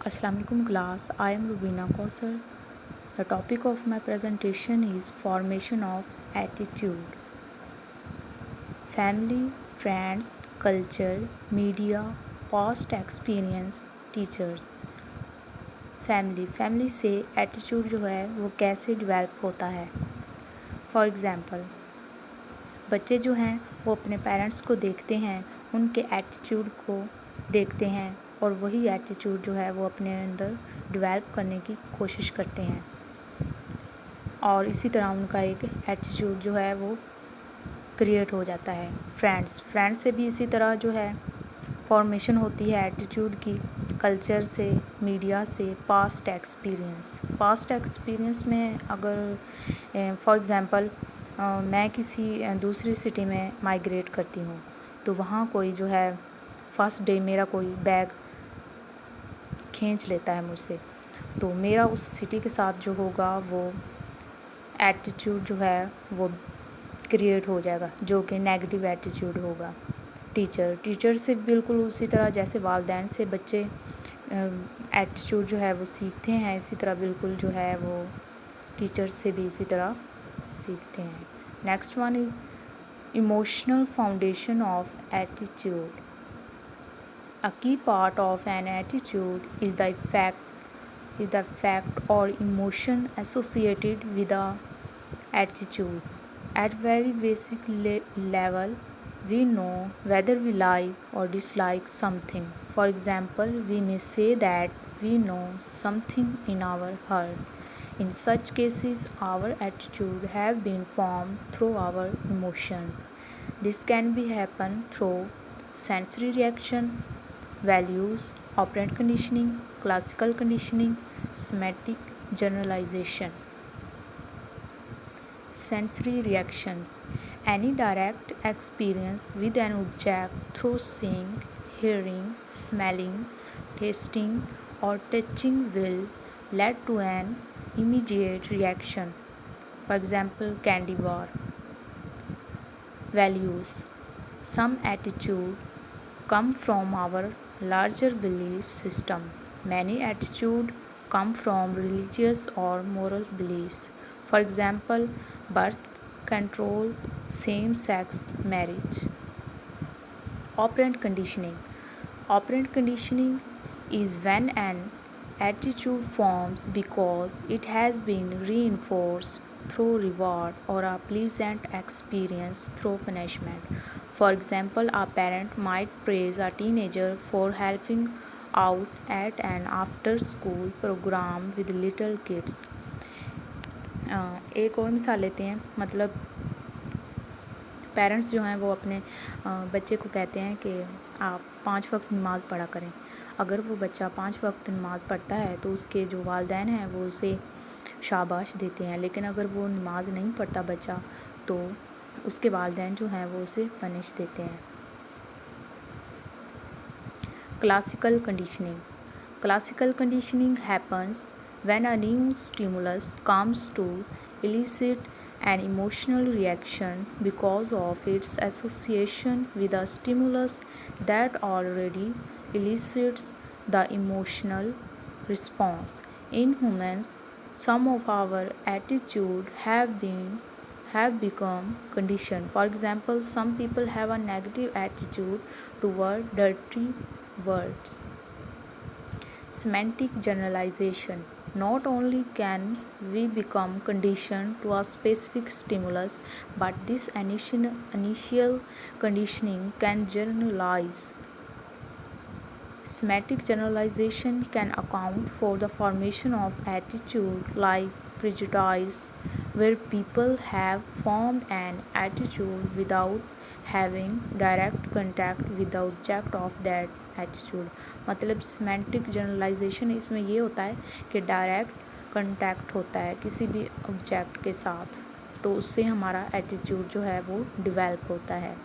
Assalamualaikum class. I am Rubina Kausar. The topic of my presentation is formation of attitude. Family, friends, culture, media, past experience, teachers. Family से attitude जो है वो कैसे develop होता है। For example, बच्चे जो हैं वो अपने पेरेंट्स को देखते हैं, उनके एटीट्यूड को देखते हैं और वही एटीट्यूड जो है वो अपने अंदर डेवलप करने की कोशिश करते हैं और इसी तरह उनका एक एटीट्यूड जो है वो क्रिएट हो जाता है। फ्रेंड्स से भी इसी तरह जो है फॉर्मेशन होती है एटीट्यूड की, कल्चर से, मीडिया से, पास्ट एक्सपीरियंस में अगर फॉर एग्ज़ाम्पल मैं किसी दूसरी सिटी में माइग्रेट करती हूँ तो वहाँ कोई जो है फर्स्ट डे मेरा कोई बैग खींच लेता है मुझसे, तो मेरा उस सिटी के साथ जो होगा वो एटीट्यूड जो है वो क्रिएट हो जाएगा, जो कि नेगेटिव एटीट्यूड होगा। टीचर से बिल्कुल उसी तरह जैसे वालिदैन से बच्चे एटीट्यूड जो है वो सीखते हैं, इसी तरह बिल्कुल जो है वो टीचर से भी इसी तरह सीखते हैं। Next one is emotional foundation of attitude. A key part of an attitude is the fact or emotion associated with the attitude. At very basic level, we know whether we like or dislike something. For example, we may say that we know something in our heart. In such cases, our attitude have been formed through our emotions. This can be happen through sensory reaction, values, operant conditioning, classical conditioning, semantic generalization. Sensory reactions. Any direct experience with an object through seeing, hearing, smelling, tasting, or touching will lead to an immediate reaction. For example, candy bar. Values. Some attitude come from our larger belief system. Many attitudes come from religious or moral beliefs. For example, birth control, same-sex marriage. Operant conditioning. Operant conditioning is when an attitude forms because it has been reinforced through reward or a pleasant experience through punishment. For example, a parent might praise a teenager for helping out at an after-school program with little kids. एक और मिसाल लेते हैं, मतलब parents जो हैं वो अपने बच्चे को कहते हैं कि आप 5 वक्त नमाज़ पढ़ा करें। अगर वो बच्चा 5 वक्त नमाज़ पढ़ता है तो उसके जो वालिदैन हैं वो उसे शाबाश देते हैं, लेकिन अगर वो नमाज़ नहीं पढ़ता बच्चा तो उसके वालिदैन जो हैं वो उसे पनिश देते हैं। Classical conditioning happens when a new stimulus comes to elicit an emotional reaction because of its association with a stimulus that already elicits the emotional response. In humans, some of our attitude have become conditioned. For example, some people have a negative attitude toward dirty words. Semantic generalization. Not only can we become conditioned to a specific stimulus, but this initial conditioning can generalize. Semantic generalization can account for the formation of attitude like prejudice, where people have formed an attitude without having direct contact with the object of that attitude. मतलब semantic generalisation इसमें ये होता है कि direct contact होता है किसी भी ऑब्जेक्ट के साथ, तो उससे हमारा एटीट्यूड जो है वो डेवलप होता है।